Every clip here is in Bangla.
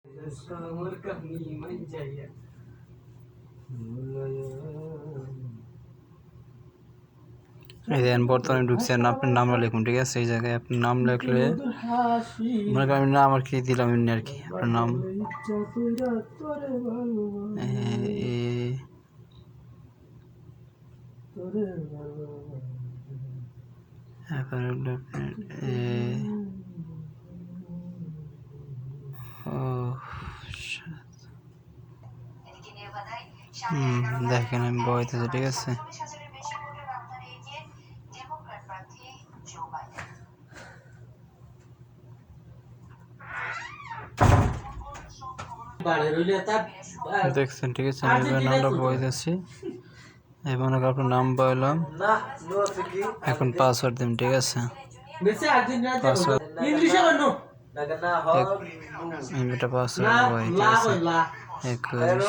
এই দেন বর্তমানে ঢুকছেন, আপনার নামটা লিখুন, ঠিক আছে। এই জায়গায় আপনার নাম লিখলে মনে করেন আমি নাম আর কি দিলাম এমনি আর কি, আপনার নাম দেখেন আমি বইতেছে, ঠিক আছে। দেখছেন, ঠিক আছে। আমি নামটা বইতেছি, এই মনে করেন আপনার নাম বললাম, এখন পাসওয়ার্ড দিন, ঠিক আছে। পাসওয়ার্ড এটা পাসওয়ার্ড বই, ঠিক আছে। 21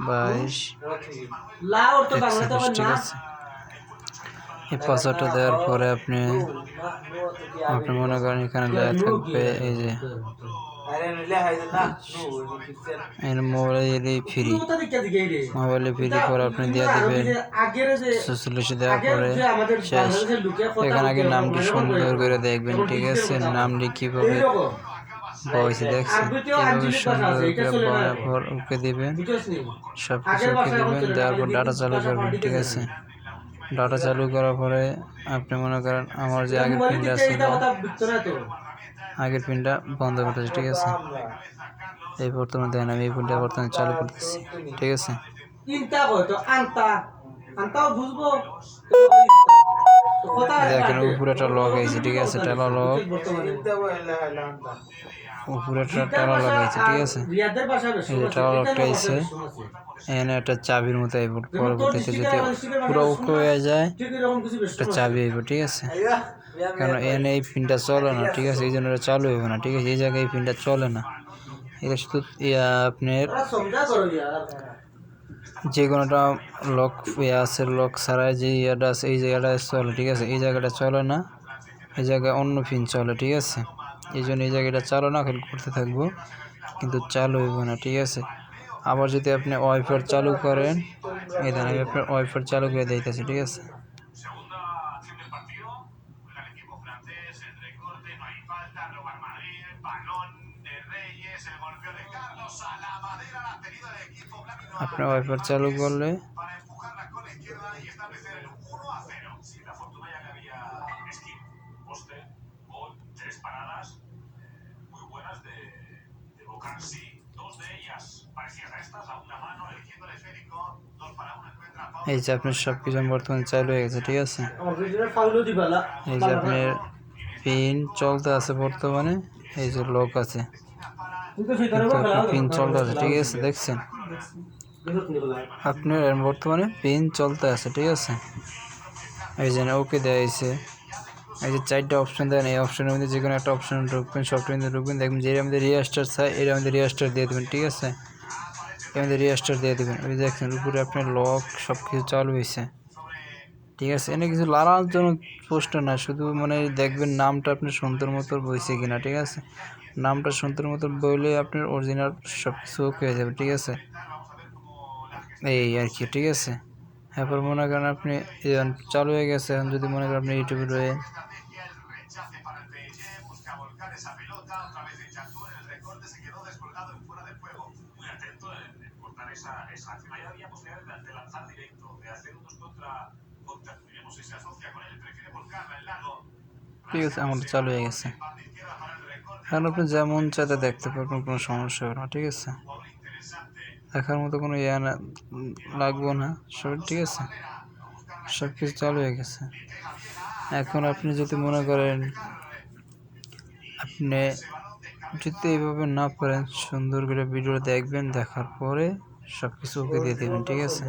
22 61, ঠিক আছে। এই পাসওয়ার্ডটা দেওয়ার পরে আপনি মনে করেন এখানে লেখা থাকবে এই যে মোবাইলে ফ্রি, মোবাইলে ফ্রি পরে আপনি দিয়ে দেবেন 46 দেওয়ার পরে শেষ। এখানে আগে নামটি সুন্দর করে দেখবেন, ঠিক আছে। নামটি কীভাবে বয়সে দেখছেন, কীভাবে সুন্দর করে ওকে দিবেন, সব কিছু ওকে দিবেন। দেওয়ার পর ডাটা চালু করবেন, ঠিক আছে। ডাটা চালু করার পরে আপনি মনে করেন আমার যে আগের পিনটা ছিল, আগের পিনটা বন্ধ করতেছি, ঠিক আছে। এই বর্তমানে দেখেন আমি এই পিনটা বর্তমানে চালু করতেছি, ঠিক আছে। দেখেন উপরে একটা লক আছে, ঠিক আছে। টালা লক, উপরে একটা টালা লাগাইছে, ঠিক আছে। এই যে টালা লকটা আছে, এখানে একটা চাবির মতো আইব। পরবর্তীতে যদি পুরো ওকে হয়ে যায় একটা চাবি আইব, ঠিক আছে। কারণ এনে এই পিনটা চলে না, ঠিক আছে, এই জন্য এটা চালু হইব না, ঠিক আছে। এই জায়গায় এই পিনটা চলে না, এটা শুধু আপনার যে কোনোটা লক আছে, লক ছাড়াই যে ইয়াটা আছে এই জায়গাটা চলে, ঠিক আছে। এই জায়গাটা চলে না, এই জায়গায় অন্য পিন চলে, ঠিক আছে। এই জন্য এই জায়গাটা চালু না খেয়াল করতে থাকবো, কিন্তু চালু হইব না, ঠিক আছে। আবার যদি আপনি ওয়াইফাই চালু করেন, এই ধরেন আমি আপনার ওয়াইফাই চালু করে দিতেছি, ঠিক আছে। আপনার ওয়াইফাই চালু করলে এই যে আপনার সব কিছু বর্তমানে চালু হয়ে গেছে, ঠিক আছে। এই যে আপনার পিন চলতে আছে বর্তমানে, এই যে লক আছে, পিন চলতে আছে, ঠিক আছে। দেখছেন আপনার বর্তমানে পিন চলতে আছে, ঠিক আছে। এই জন্য ওকে দেওয়া হয়েছে। এই যে 4টা অপশন দেন, এই অপশনের মধ্যে যে কোনো একটা অপশন ঢুকবেন, সবটার মধ্যে ঢুকবেন, দেখবেন যে আমাদের রিস্টার চাই, এর আমাদের রিস্টার দিয়ে দেবেন, ঠিক আছে। এর মধ্যে রিস্টার দিয়ে দেবেন। ওই দেখছেন উপরে আপনার লক সব কিছু চালু হয়েছে, ঠিক আছে। এনে কিছু লালার জন্য পোস্টার না, শুধু মানে দেখবেন নামটা আপনার সুন্দর মতো বইছে কিনা, ঠিক আছে। নামটা সুন্দর মতো বইলে আপনার অরিজিনাল সব কিছু ওকে হয়ে যাবে, ঠিক আছে। এই আর কি, ঠিক আছে। এরপর মনে করেন আপনি চালু হয়ে গেছে, এখন যদি মনে করেন আপনি ইউটিউবে রয়ে ঠিক আছে, আমার চালু হয়ে গেছে। এখন আপনি যেমন চাইতে দেখতে পারবেন, কোনো সমস্যা হবে না, ঠিক আছে। দেখার মতো কোনো লাগবো না, সব ঠিক আছে, সব কিছু চালু হয়ে গেছে। এখন আপনি যদি মনে করেন আপনি যদি এইভাবে না পারেন, সুন্দর করে ভিডিও দেখবেন, দেখার পরে সব কিছু ওকে দিয়ে দেবেন, ঠিক আছে।